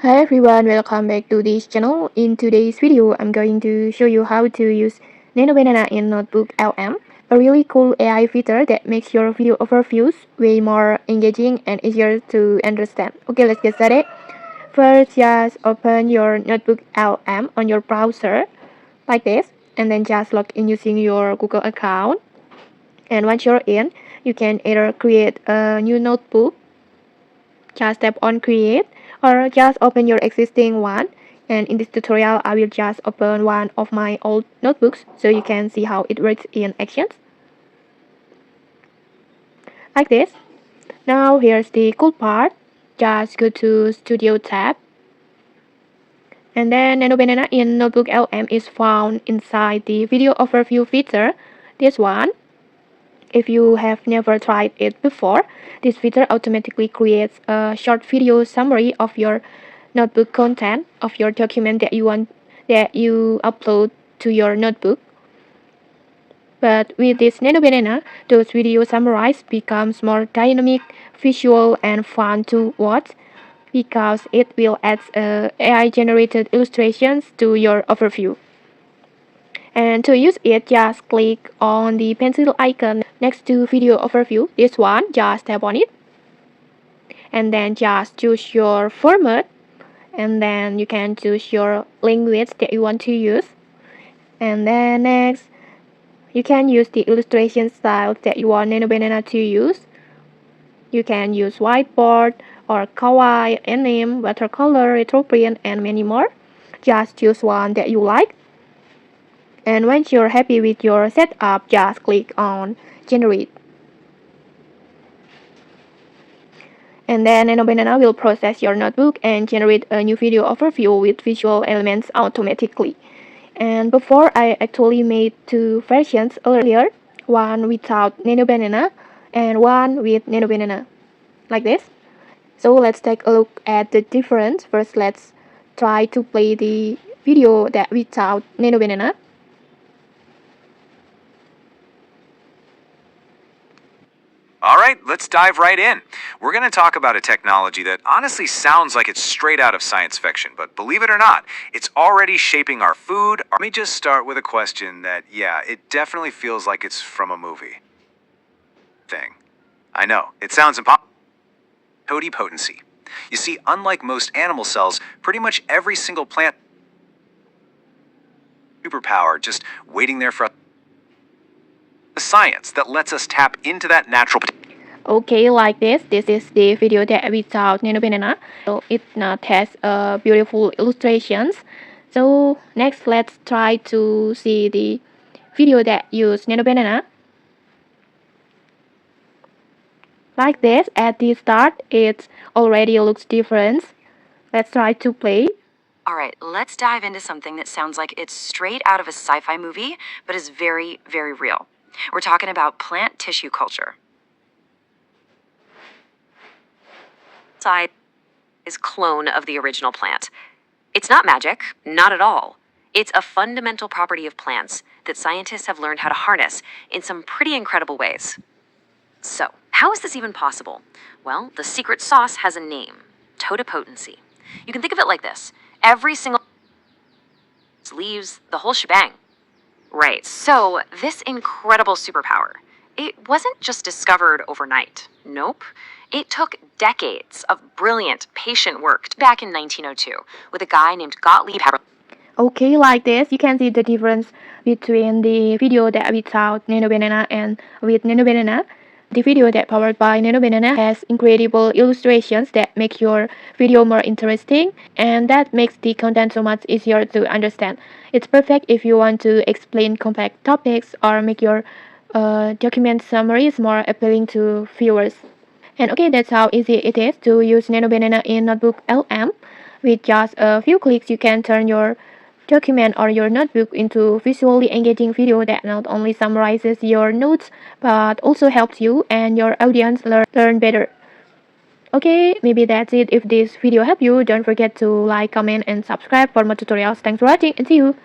Hi everyone, welcome back to this channel. In today's video, I'm going to show you how to use Nano Banana in Notebook LM, a really cool AI feature that makes your video overviews way more engaging and easier to understand. Okay, let's get started. First, just open your Notebook LM on your browser, like this, and then just log in using your Google account. And once you're in, you can either create a new notebook, just tap on create, or just open your existing one. And in this tutorial I will just open one of my old notebooks so you can see how it works in actions, like this. Now here's the cool part. Just go to Studio tab, and then Nano Banana in Notebook LM is found inside the video overview feature, this one. If you have never tried it before, this feature automatically creates a short video summary of your notebook content of your document that you upload to your notebook. But with this Nano Banana, those video summaries becomes more dynamic, visual, and fun to watch because it will add AI generated illustrations to your overview. And to use it, just click on the pencil icon next to video overview. This one, just tap on it. And then just choose your format. And then you can choose your language that you want to use. And then next, you can use the illustration style that you want Nano Banana to use. You can use whiteboard or kawaii, anime, watercolor, retro print, and many more. Just choose one that you like. And once you're happy with your setup, just click on generate. And then Nano Banana will process your notebook and generate a new video overview with visual elements automatically. And before, I actually made two versions earlier, one without Nano Banana and one with Nano Banana, like this. So let's take a look at the difference. First, let's try to play the video that without Nano Banana. All right, let's dive right in. We're going to talk about a technology that honestly sounds like it's straight out of science fiction, but believe it or not, it's already shaping our food. Let me just start with a question that, yeah, it definitely feels like it's from a movie. Thing. I know, it sounds impossible. Totipotency. You see, unlike most animal cells, pretty much every single plant superpower just waiting there for us. The science that lets us tap into that natural potential. Okay, like this. This is the video that without Nano Banana. So it not has beautiful illustrations. So next, let's try to see the video that use Nano Banana. Like this, at the start, it already looks different. Let's try to play. Alright, let's dive into something that sounds like it's straight out of a sci-fi movie, but is very, very real. We're talking about plant tissue culture. Side is clone of the original plant. It's not magic, not at all. It's a fundamental property of plants that scientists have learned how to harness in some pretty incredible ways. So, how is this even possible? Well, the secret sauce has a name: totipotency. You can think of it like this: every single leaves, the whole shebang. Right, so this incredible superpower, it wasn't just discovered overnight. Nope. It took decades of brilliant, patient work back in 1902 with a guy named Gottlieb. Okay, like this, you can see the difference between the video that without Nano Banana and with Nano Banana. The video that powered by Nano Banana has incredible illustrations that make your video more interesting, and that makes the content so much easier to understand. It's perfect if you want to explain complex topics or make your document summaries more appealing to viewers. And okay, that's how easy it is to use Nano Banana in Notebook LM. With just a few clicks, you can turn your document or your notebook into visually engaging video that not only summarizes your notes but also helps you and your audience learn better. Okay, maybe that's it. If this video helped you, don't forget to like, comment, and subscribe for more tutorials. Thanks for watching and see you.